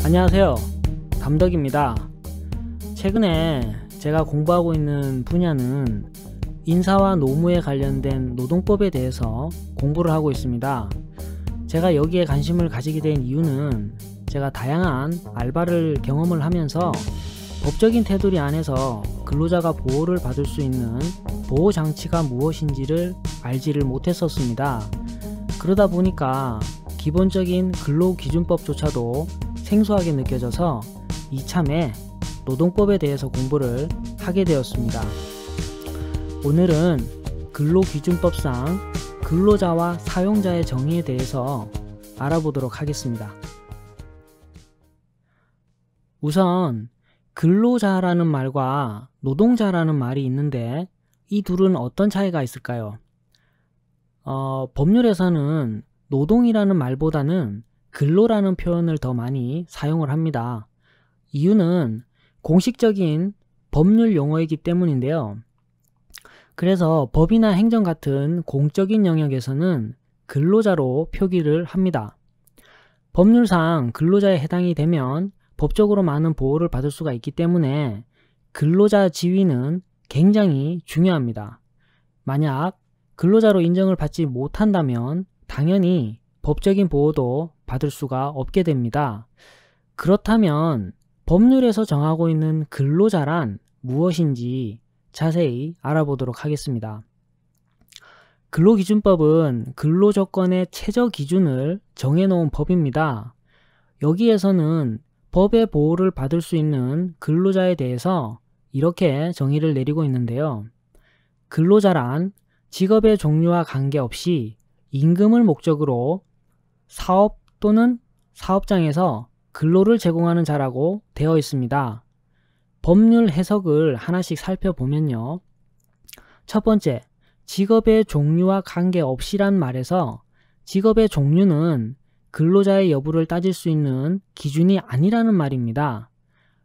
안녕하세요, 담덕입니다. 최근에 제가 공부하고 있는 분야는 인사와 노무에 관련된 노동법에 대해서 공부를 하고 있습니다. 제가 여기에 관심을 가지게 된 이유는 제가 다양한 알바를 경험을 하면서 법적인 테두리 안에서 근로자가 보호를 받을 수 있는 보호장치가 무엇인지를 알지를 못했었습니다. 그러다 보니까 기본적인 근로기준법조차도 생소하게 느껴져서 이참에 노동법에 대해서 공부를 하게 되었습니다. 오늘은 근로기준법상 근로자와 사용자의 정의에 대해서 알아보도록 하겠습니다. 우선 근로자라는 말과 노동자라는 말이 있는데 이 둘은 어떤 차이가 있을까요? 법률에서는 노동이라는 말보다는 근로라는 표현을 더 많이 사용을 합니다. 이유는 공식적인 법률 용어이기 때문인데요. 그래서 법이나 행정 같은 공적인 영역에서는 근로자로 표기를 합니다. 법률상 근로자에 해당이 되면 법적으로 많은 보호를 받을 수가 있기 때문에 근로자 지위는 굉장히 중요합니다. 만약 근로자로 인정을 받지 못한다면 당연히 법적인 보호도 받을 수가 없게 됩니다. 그렇다면 법률에서 정하고 있는 근로자란 무엇인지 자세히 알아보도록 하겠습니다. 근로기준법은 근로조건의 최저기준을 정해놓은 법입니다. 여기에서는 법의 보호를 받을 수 있는 근로자에 대해서 이렇게 정의를 내리고 있는데요. 근로자란 직업의 종류와 관계없이 임금을 목적으로 사업 또는 사업장에서 근로를 제공하는 자라고 되어 있습니다. 법률 해석을 하나씩 살펴보면요. 첫 번째, 직업의 종류와 관계없이란 말에서 직업의 종류는 근로자의 여부를 따질 수 있는 기준이 아니라는 말입니다.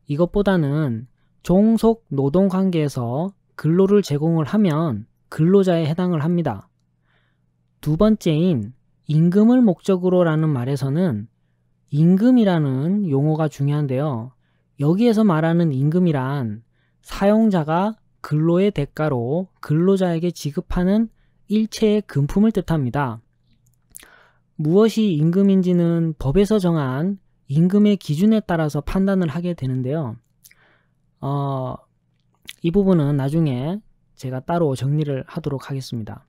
이것보다는 종속 노동관계에서 근로를 제공을 하면 근로자에 해당을 합니다. 두 번째인 임금을 목적으로 라는 말에서는 임금이라는 용어가 중요한데요. 여기에서 말하는 임금이란 사용자가 근로의 대가로 근로자에게 지급하는 일체의 금품을 뜻합니다. 무엇이 임금인지는 법에서 정한 임금의 기준에 따라서 판단을 하게 되는데요. 이 부분은 나중에 제가 따로 정리를 하도록 하겠습니다.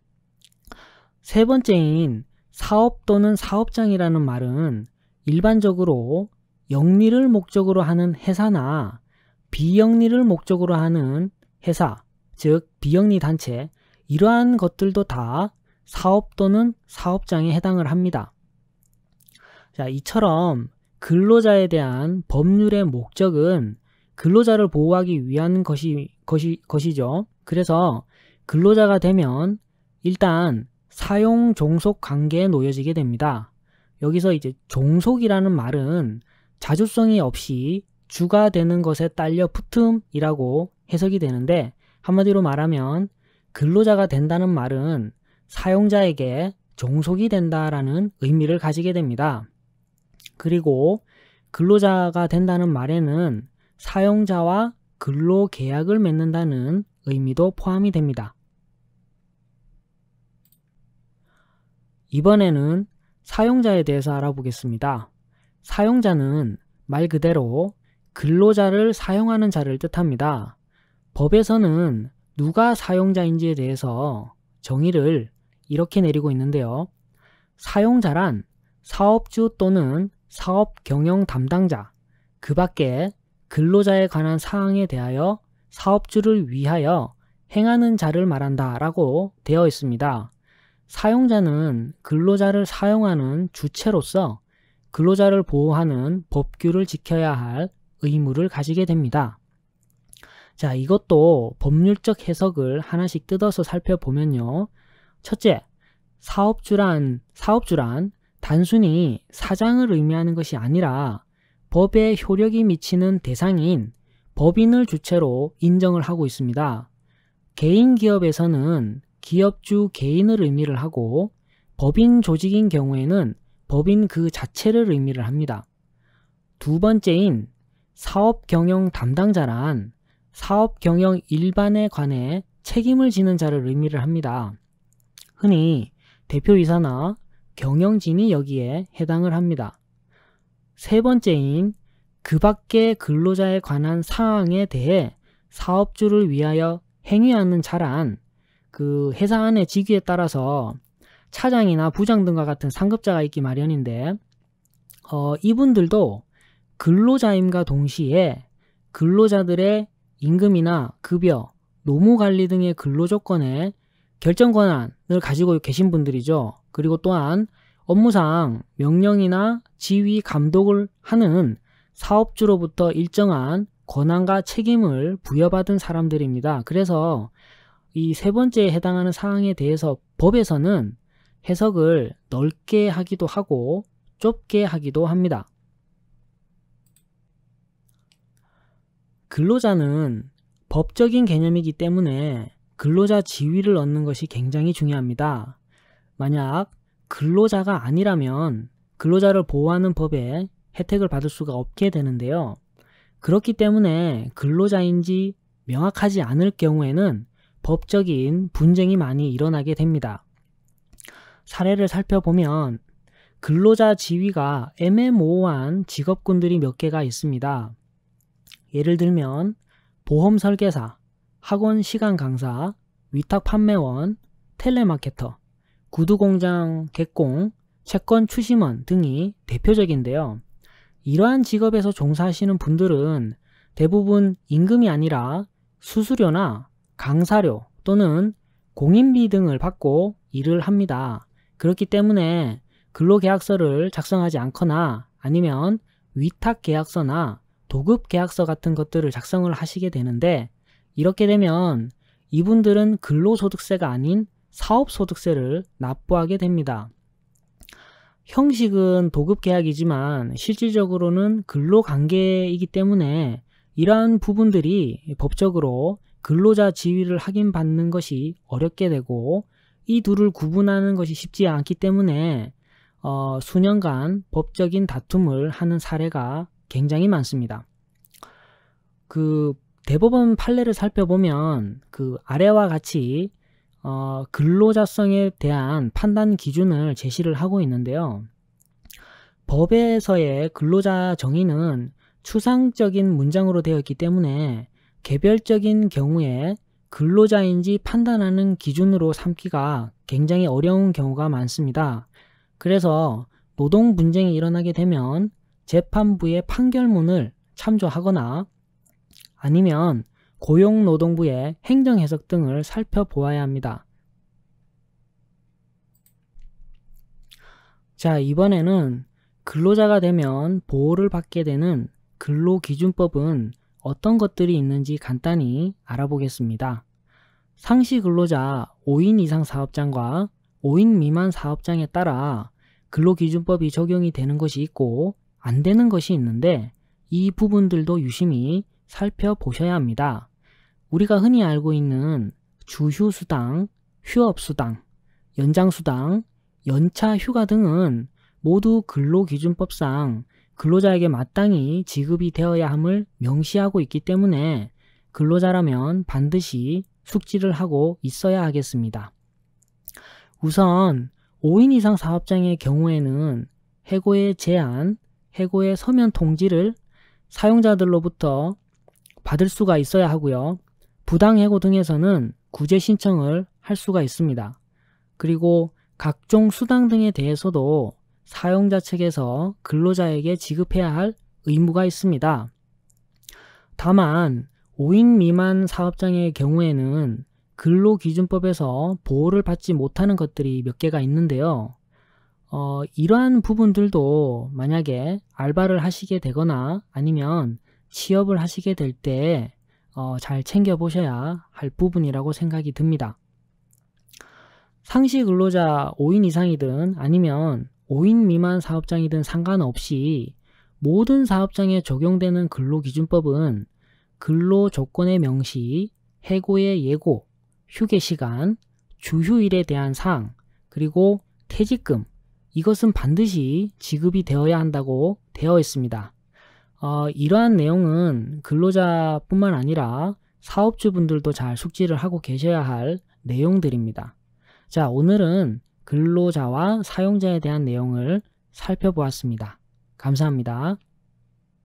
세 번째인 사업 또는 사업장이라는 말은 일반적으로 영리를 목적으로 하는 회사나 비영리를 목적으로 하는 회사, 즉 비영리 단체, 이러한 것들도 다 사업 또는 사업장에 해당을 합니다. 자, 이처럼 근로자에 대한 법률의 목적은 근로자를 보호하기 위한 것이죠. 그래서 근로자가 되면 일단 사용 종속 관계에 놓여지게 됩니다. 여기서 이제 종속이라는 말은 자주성이 없이 주가 되는 것에 딸려 붙음이라고 해석이 되는데, 한마디로 말하면 근로자가 된다는 말은 사용자에게 종속이 된다라는 의미를 가지게 됩니다. 그리고 근로자가 된다는 말에는 사용자와 근로계약을 맺는다는 의미도 포함이 됩니다. 이번에는 사용자에 대해서 알아보겠습니다. 사용자는 말 그대로 근로자를 사용하는 자를 뜻합니다. 법에서는 누가 사용자인지에 대해서 정의를 이렇게 내리고 있는데요. 사용자란 사업주 또는 사업 경영 담당자, 그 밖에 근로자에 관한 사항에 대하여 사업주를 위하여 행하는 자를 말한다 라고 되어 있습니다. 사용자는 근로자를 사용하는 주체로서 근로자를 보호하는 법규를 지켜야 할 의무를 가지게 됩니다. 자, 이것도 법률적 해석을 하나씩 뜯어서 살펴보면요. 첫째, 사업주란 단순히 사장을 의미하는 것이 아니라 법에 효력이 미치는 대상인 법인을 주체로 인정을 하고 있습니다. 개인 기업에서는 기업주 개인을 의미를 하고 법인 조직인 경우에는 법인 그 자체를 의미를 합니다. 두 번째인 사업경영 담당자란 사업경영 일반에 관해 책임을 지는 자를 의미를 합니다. 흔히 대표이사나 경영진이 여기에 해당을 합니다. 세 번째인 그 밖의 근로자에 관한 사항에 대해 사업주를 위하여 행위하는 자란 그 회사 안의 직위에 따라서 차장이나 부장 등과 같은 상급자가 있기 마련인데 이분들도 근로자임과 동시에 근로자들의 임금이나 급여, 노무관리 등의 근로조건에 결정 권한을 가지고 계신 분들이죠. 그리고 또한 업무상 명령이나 지휘, 감독을 하는 사업주로부터 일정한 권한과 책임을 부여받은 사람들입니다. 그래서 이 세 번째에 해당하는 사항에 대해서 법에서는 해석을 넓게 하기도 하고 좁게 하기도 합니다. 근로자는 법적인 개념이기 때문에 근로자 지위를 얻는 것이 굉장히 중요합니다. 만약 근로자가 아니라면 근로자를 보호하는 법에 혜택을 받을 수가 없게 되는데요. 그렇기 때문에 근로자인지 명확하지 않을 경우에는 법적인 분쟁이 많이 일어나게 됩니다. 사례를 살펴보면 근로자 지위가 애매모호한 직업군들이 몇 개가 있습니다. 예를 들면 보험 설계사, 학원 시간 강사, 위탁 판매원, 텔레마케터, 구두 공장 객공, 채권 추심원 등이 대표적인데요. 이러한 직업에서 종사하시는 분들은 대부분 임금이 아니라 수수료나 강사료 또는 공인비 등을 받고 일을 합니다. 그렇기 때문에 근로계약서를 작성하지 않거나 아니면 위탁계약서나 도급계약서 같은 것들을 작성을 하시게 되는데, 이렇게 되면 이분들은 근로소득세가 아닌 사업소득세를 납부하게 됩니다. 형식은 도급계약이지만 실질적으로는 근로관계이기 때문에 이러한 부분들이 법적으로 근로자 지위를 확인받는 것이 어렵게 되고 이 둘을 구분하는 것이 쉽지 않기 때문에 수년간 법적인 다툼을 하는 사례가 굉장히 많습니다. 그 대법원 판례를 살펴보면 그 아래와 같이 근로자성에 대한 판단 기준을 제시를 하고 있는데요. 법에서의 근로자 정의는 추상적인 문장으로 되어 있기 때문에 개별적인 경우에 근로자인지 판단하는 기준으로 삼기가 굉장히 어려운 경우가 많습니다. 그래서 노동 분쟁이 일어나게 되면 재판부의 판결문을 참조하거나 아니면 고용노동부의 행정해석 등을 살펴보아야 합니다. 자, 이번에는 근로자가 되면 보호를 받게 되는 근로기준법은 어떤 것들이 있는지 간단히 알아보겠습니다. 상시 근로자 5인 이상 사업장과 5인 미만 사업장에 따라 근로기준법이 적용이 되는 것이 있고 안 되는 것이 있는데 이 부분들도 유심히 살펴보셔야 합니다. 우리가 흔히 알고 있는 주휴수당, 휴업수당, 연장수당, 연차휴가 등은 모두 근로기준법상 근로자에게 마땅히 지급이 되어야 함을 명시하고 있기 때문에 근로자라면 반드시 숙지를 하고 있어야 하겠습니다. 우선 5인 이상 사업장의 경우에는 해고의 제한, 해고의 서면 통지를 사용자들로부터 받을 수가 있어야 하고요. 부당해고 등에서는 구제 신청을 할 수가 있습니다. 그리고 각종 수당 등에 대해서도 사용자 측에서 근로자에게 지급해야 할 의무가 있습니다. 다만 5인 미만 사업장의 경우에는 근로기준법에서 보호를 받지 못하는 것들이 몇 개가 있는데요. 이러한 부분들도 만약에 알바를 하시게 되거나 아니면 취업을 하시게 될 때 잘 챙겨보셔야 할 부분이라고 생각이 듭니다. 상시 근로자 5인 이상이든 아니면 5인 미만 사업장이든 상관없이 모든 사업장에 적용되는 근로기준법은 근로조건의 명시, 해고의 예고, 휴게시간, 주휴일에 대한 사항, 그리고 퇴직금, 이것은 반드시 지급이 되어야 한다고 되어 있습니다. 이러한 내용은 근로자뿐만 아니라 사업주분들도 잘 숙지를 하고 계셔야 할 내용들입니다. 자, 오늘은 근로자와 사용자에 대한 내용을 살펴보았습니다. 감사합니다.